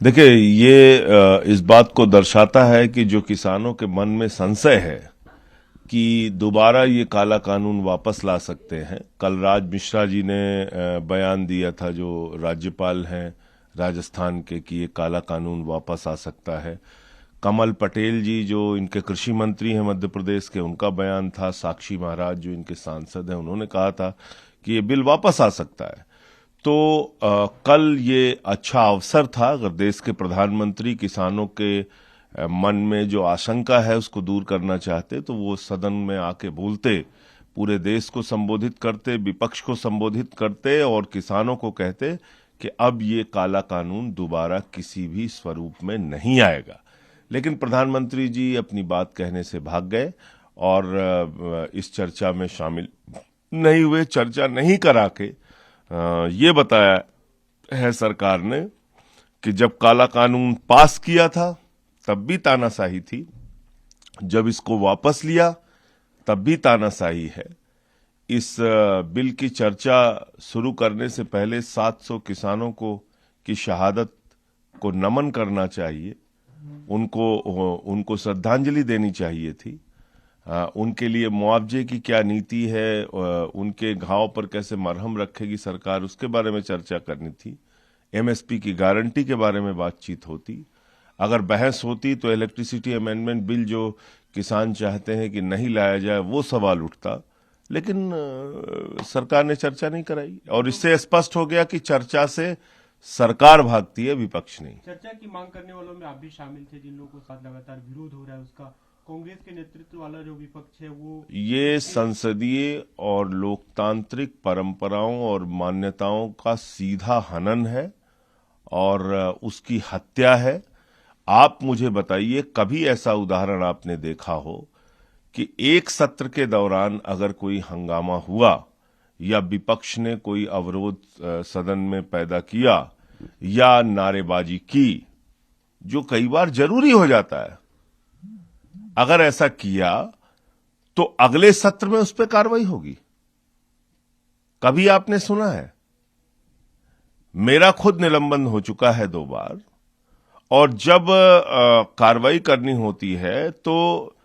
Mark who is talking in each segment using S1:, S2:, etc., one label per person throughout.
S1: देखिए, ये इस बात को दर्शाता है कि जो किसानों के मन में संशय है कि दोबारा ये काला कानून वापस ला सकते हैं। कलराज मिश्रा जी ने बयान दिया था, जो राज्यपाल हैं राजस्थान के, कि ये काला कानून वापस आ सकता है। कमल पटेल जी, जो इनके कृषि मंत्री हैं मध्य प्रदेश के, उनका बयान था। साक्षी महाराज, जो इनके सांसद हैं, उन्होंने कहा था कि ये बिल वापस आ सकता है। तो कल ये अच्छा अवसर था, अगर देश के प्रधानमंत्री किसानों के मन में जो आशंका है उसको दूर करना चाहते तो वो सदन में आके बोलते, पूरे देश को संबोधित करते, विपक्ष को संबोधित करते और किसानों को कहते कि अब ये काला कानून दोबारा किसी भी स्वरूप में नहीं आएगा। लेकिन प्रधानमंत्री जी अपनी बात कहने से भाग गए और इस चर्चा में शामिल नहीं हुए। चर्चा नहीं करा के ये बताया है सरकार ने कि जब काला कानून पास किया था तब भी तानाशाही थी, जब इसको वापस लिया तब भी तानाशाही है। इस बिल की चर्चा शुरू करने से पहले 700 किसानों को की शहादत को नमन करना चाहिए, उनको श्रद्धांजलि देनी चाहिए थी। उनके लिए मुआवजे की क्या नीति है, उनके घाव पर कैसे मरहम रखेगी सरकार, उसके बारे में चर्चा करनी थी। एमएसपी की गारंटी के बारे में बातचीत होती। अगर बहस होती तो इलेक्ट्रिसिटी अमेंडमेंट बिल जो किसान चाहते हैं कि नहीं लाया जाए, वो सवाल उठता। लेकिन सरकार ने चर्चा नहीं कराई और इससे स्पष्ट हो गया कि चर्चा से सरकार भागती है, विपक्ष नहीं।
S2: चर्चा की मांग करने वालों में आप भी शामिल थे, जिन लोगों के साथ लगातार विरोध हो रहा है उसका। कांग्रेस के नेतृत्व वाला जो विपक्ष है वो
S1: ये संसदीय और लोकतांत्रिक परंपराओं और मान्यताओं का सीधा हनन है और उसकी हत्या है। आप मुझे बताइए, कभी ऐसा उदाहरण आपने देखा हो कि एक सत्र के दौरान अगर कोई हंगामा हुआ या विपक्ष ने कोई अवरोध सदन में पैदा किया या नारेबाजी की, जो कई बार जरूरी हो जाता है, अगर ऐसा किया तो अगले सत्र में उस पर कार्रवाई होगी? कभी आपने सुना है? मेरा खुद निलंबन हो चुका है 2 बार, और जब कार्रवाई करनी होती है तो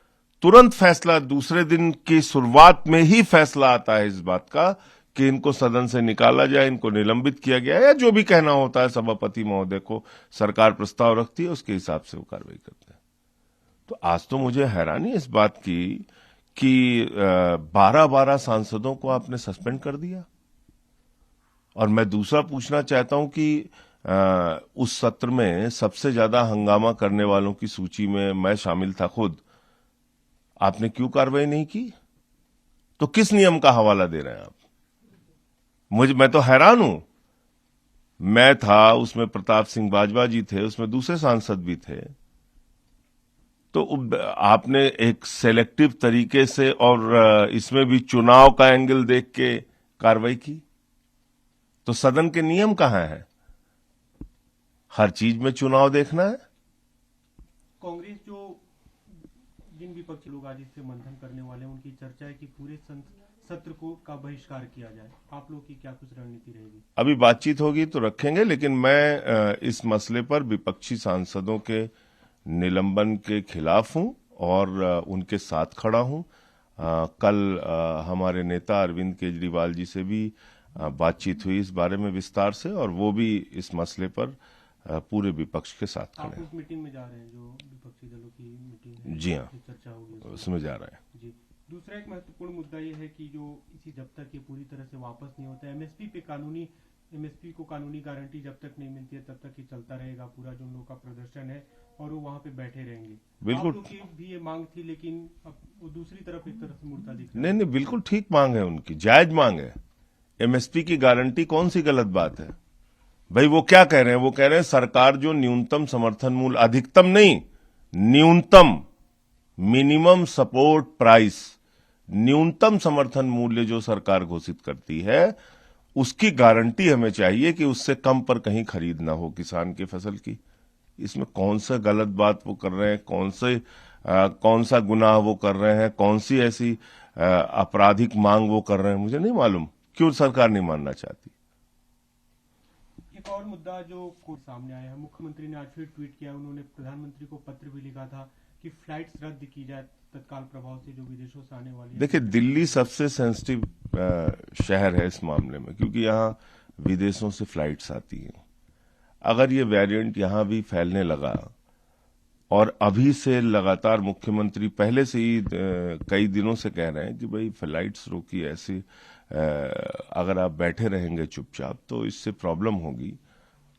S1: तुरंत फैसला, दूसरे दिन की शुरुआत में ही फैसला आता है इस बात का कि इनको सदन से निकाला जाए, इनको निलंबित किया गया, या जो भी कहना होता है सभापति महोदय को सरकार प्रस्ताव रखती है, उसके हिसाब से वो कार्रवाई करते हैं। तो आज तो मुझे हैरानी इस बात की कि 12-12 सांसदों को आपने सस्पेंड कर दिया। और मैं दूसरा पूछना चाहता हूं कि उस सत्र में सबसे ज्यादा हंगामा करने वालों की सूची में मैं शामिल था खुद। आपने क्यों कार्रवाई नहीं की? तो किस नियम का हवाला दे रहे हैं आप? मैं तो हैरान हूं। मैं था उसमें, प्रताप सिंह बाजवा जी थे उसमें, दूसरे सांसद भी थे। तो आपने एक सेलेक्टिव तरीके से और इसमें भी चुनाव का एंगल देख के कार्रवाई की। तो सदन के नियम कहां है? हर चीज में चुनाव देखना है?
S2: कांग्रेस जो जिन विपक्षी लोग आज इससे मंथन करने वाले हैं, उनकी चर्चा है कि पूरे सत्र को का बहिष्कार किया जाए। आप लोग की क्या कुछ रणनीति रहेगी?
S1: अभी बातचीत होगी तो रखेंगे, लेकिन मैं इस मसले पर विपक्षी सांसदों के निलंबन के खिलाफ हूं और उनके साथ खड़ा हूं। कल हमारे नेता अरविंद केजरीवाल जी से भी बातचीत हुई इस बारे में विस्तार से, और वो भी इस मसले पर पूरे विपक्ष के साथ खड़े हैं।
S2: आप उस मीटिंग में जा रहे हैं जो विपक्षी दलों की मीटिंग है?
S1: जी हाँ,
S2: चर्चा होगी
S1: उसमें जा रहे हैं।
S2: जी। दूसरा एक महत्वपूर्ण मुद्दा ये है कि जो जब तक ये पूरी तरह से वापस नहीं होता, एमएसपी को कानूनी गारंटी जब तक नहीं मिलती है तब तक ये चलता रहेगा पूरा जो उन लोगों का प्रदर्शन है, और वो वहां पे बैठे रहेंगे।
S1: बिल्कुल।
S2: आप लोग की भी ये मांग थी, लेकिन अब वो दूसरी तरफ एक तरफ से मुड़ता दिख रहा है।
S1: नहीं नहीं, बिल्कुल ठीक मांग है उनकी, जायज मांग है। एमएसपी की गारंटी कौन सी गलत बात है? भाई वो क्या कह रहे हैं? वो कह रहे हैं सरकार जो न्यूनतम समर्थन मूल्य, अधिकतम नहीं, न्यूनतम, मिनिमम सपोर्ट प्राइस, न्यूनतम समर्थन मूल्य जो सरकार घोषित करती है, उसकी गारंटी हमें चाहिए कि उससे कम पर कहीं खरीद ना हो किसान की फसल की। इसमें कौन सा गलत बात वो कर रहे हैं, कौन सा गुनाह वो कर रहे हैं, कौन सी ऐसी आपराधिक मांग वो कर रहे हैं, मुझे नहीं मालूम। क्यों सरकार नहीं मानना चाहती?
S2: एक एक और मुद्दा जो सामने आया है, मुख्यमंत्री ने आज फिर ट्वीट किया, उन्होंने प्रधानमंत्री को पत्र भी लिखा था कि फ्लाइट्स रद्द की जाए तत्काल प्रभाव से जो विदेशों से आने वाली है।
S1: देखिए, दिल्ली सबसे सेंसिटिव शहर है इस मामले में, क्योंकि यहाँ विदेशों से फ्लाइट्स आती हैं। अगर ये वेरिएंट यहाँ भी फैलने लगा और अभी से लगातार मुख्यमंत्री पहले से ही कई दिनों से कह रहे हैं कि भाई फ्लाइट्स रोकिए, ऐसे अगर आप बैठे रहेंगे चुपचाप तो इससे प्रॉब्लम होगी।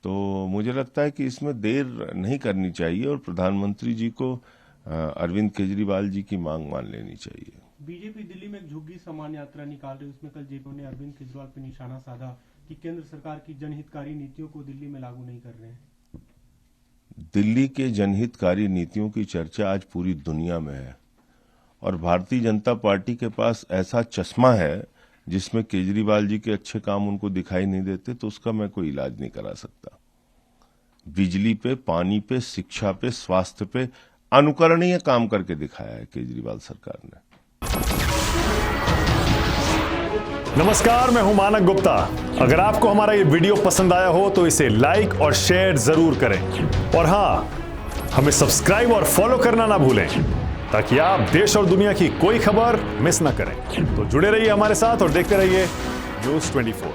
S1: तो मुझे लगता है कि इसमें देर नहीं करनी चाहिए और प्रधानमंत्री जी को अरविंद केजरीवाल जी की मांग मान लेनी चाहिए।
S2: बीजेपी दिल्ली में एक झुग्गी सम्मान यात्रा निकाल रही है, उसमें कल जेपी ने अरविंद केजरीवाल पर निशाना साधा कि केंद्र सरकार की जनहितकारी नीतियों को दिल्ली में लागू नहीं कर रहे हैं।
S1: दिल्ली के जनहितकारी नीतियों की चर्चा आज पूरी दुनिया में है और भारतीय जनता पार्टी के पास ऐसा चश्मा है जिसमें केजरीवाल जी के अच्छे काम उनको दिखाई नहीं देते, तो उसका मैं कोई इलाज नहीं करा सकता। बिजली पे, पानी पे, शिक्षा पे, स्वास्थ्य पे अनुकरणीय काम करके दिखाया है केजरीवाल सरकार ने।
S3: नमस्कार, मैं हूं मानक गुप्ता। अगर आपको हमारा ये वीडियो पसंद आया हो तो इसे लाइक और शेयर जरूर करें और हां, हमें सब्सक्राइब और फॉलो करना ना भूलें ताकि आप देश और दुनिया की कोई खबर मिस ना करें। तो जुड़े रहिए हमारे साथ और देखते रहिए News 24।